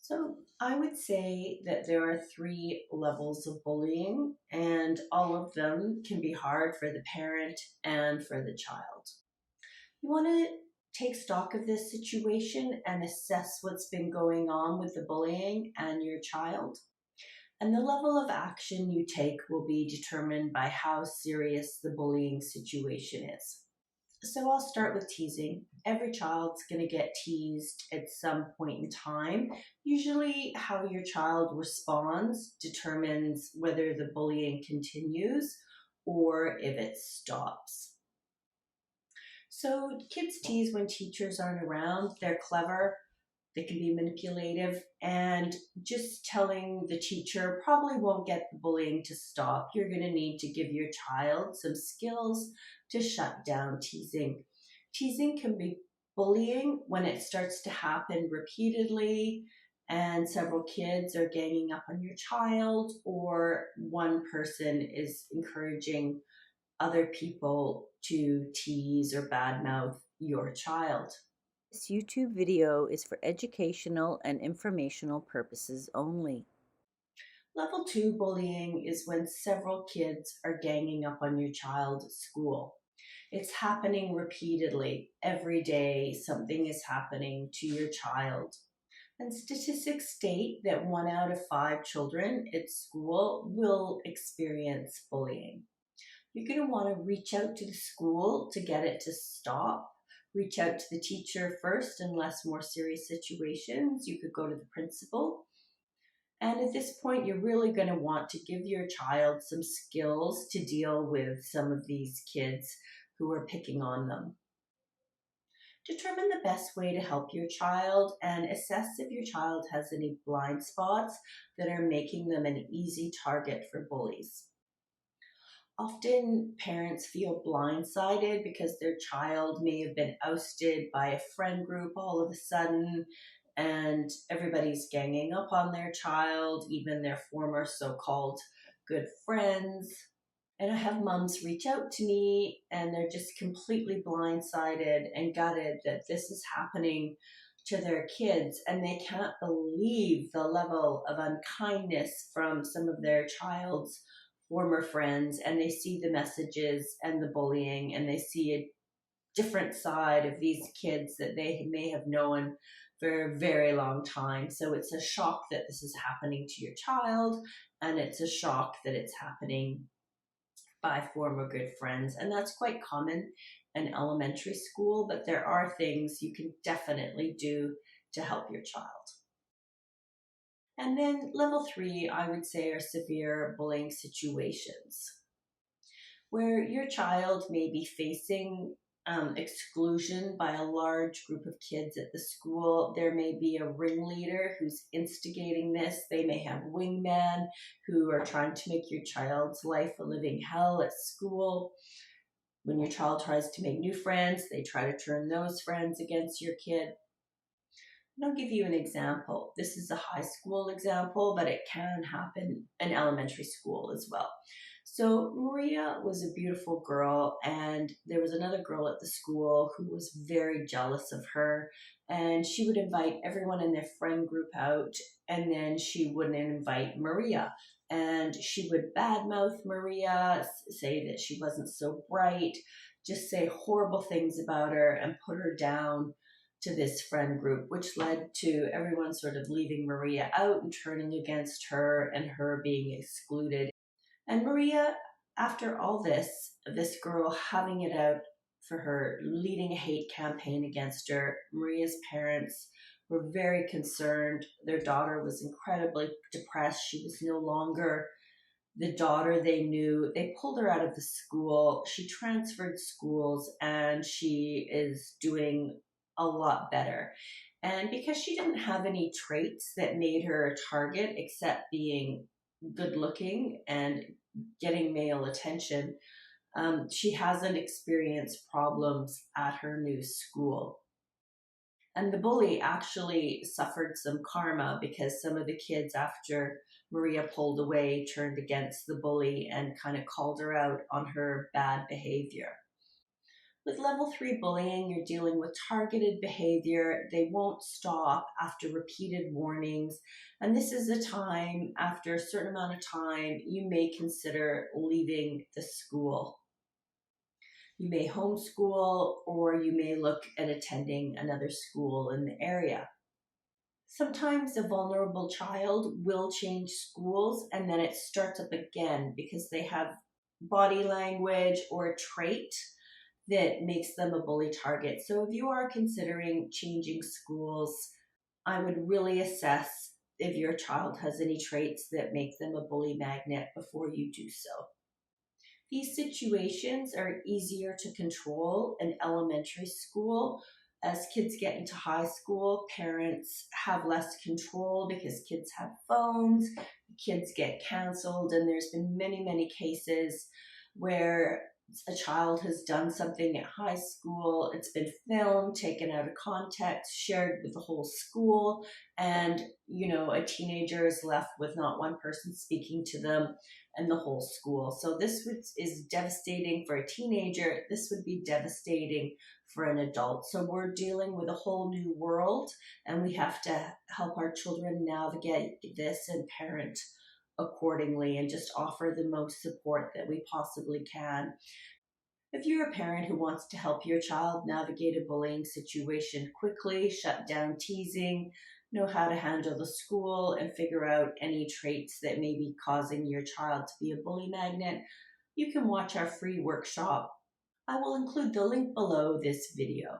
So I would say that there are three levels of bullying, and all of them can be hard for the parent and for the child. You want to take stock of this situation and assess what's been going on with the bullying and your child. And the level of action you take will be determined by how serious the bullying situation is. So I'll start with teasing. Every child's going to get teased at some point in time. Usually, how your child responds determines whether the bullying continues or if it stops. So kids tease when teachers aren't around. They're clever, they can be manipulative, and just telling the teacher probably won't get the bullying to stop. You're going to need to give your child some skills to shut down teasing. Teasing can be bullying when it starts to happen repeatedly and several kids are ganging up on your child, or one person is encouraging other people to tease or badmouth your child. This YouTube video is for educational and informational purposes only. Level 2 bullying is when several kids are ganging up on your child at school. It's happening repeatedly. Every day, something is happening to your child. And statistics state that 1 out of 5 children at school will experience bullying. You're going to want to reach out to the school to get it to stop. Reach out to the teacher first in less more serious situations. You could go to the principal. And at this point, you're really going to want to give your child some skills to deal with some of these kids who are picking on them. Determine the best way to help your child and assess if your child has any blind spots that are making them an easy target for bullies. Often parents feel blindsided because their child may have been ousted by a friend group all of a sudden, and everybody's ganging up on their child, even their former so-called good friends. And I have moms reach out to me and they're just completely blindsided and gutted that this is happening to their kids, and they can't believe the level of unkindness from some of their child's former friends, and they see the messages and the bullying, and they see a different side of these kids that they may have known for a very long time. So it's a shock that this is happening to your child, and it's a shock that it's happening by former good friends. And that's quite common in elementary school, but there are things you can definitely do to help your child. And then level 3, I would say, are severe bullying situations where your child may be facing exclusion by a large group of kids at the school. There may be a ringleader who's instigating this. They may have wingmen who are trying to make your child's life a living hell at school. When your child tries to make new friends, they try to turn those friends against your kid. And I'll give you an example. This is a high school example, but it can happen in elementary school as well. So Maria was a beautiful girl, and there was another girl at the school who was very jealous of her, and she would invite everyone in their friend group out, and then she wouldn't invite Maria. And she would badmouth Maria, say that she wasn't so bright, just say horrible things about her and put her down to this friend group, which led to everyone sort of leaving Maria out and turning against her and her being excluded. And Maria, after all this girl having it out for her, leading a hate campaign against her, Maria's parents were very concerned. Their daughter was incredibly depressed. She was no longer the daughter they knew. They pulled her out of the school. She transferred schools, and she is doing a lot better. And because she didn't have any traits that made her a target except being good looking and getting male attention, she hasn't experienced problems at her new school. And the bully actually suffered some karma because some of the kids, after Maria pulled away, turned against the bully and kind of called her out on her bad behavior. With level 3 bullying, you're dealing with targeted behavior. They won't stop after repeated warnings. And this is a time, after a certain amount of time, you may consider leaving the school. You may homeschool, or you may look at attending another school in the area. Sometimes a vulnerable child will change schools and then it starts up again because they have body language or a trait that makes them a bully target. So if you are considering changing schools, I would really assess if your child has any traits that make them a bully magnet before you do so. These situations are easier to control in elementary school. As kids get into high school, parents have less control because kids have phones, kids get canceled, and there's been many, many cases where a child has done something at high school, it's been filmed, taken out of context, shared with the whole school, and a teenager is left with not one person speaking to them and the whole school. So this is devastating for a teenager. This would be devastating for an adult. So we're dealing with a whole new world, and we have to help our children navigate this and parent accordingly and just offer the most support that we possibly can. If you're a parent who wants to help your child navigate a bullying situation quickly, shut down teasing, know how to handle the school, and figure out any traits that may be causing your child to be a bully magnet, you can watch our free workshop. I will include the link below this video.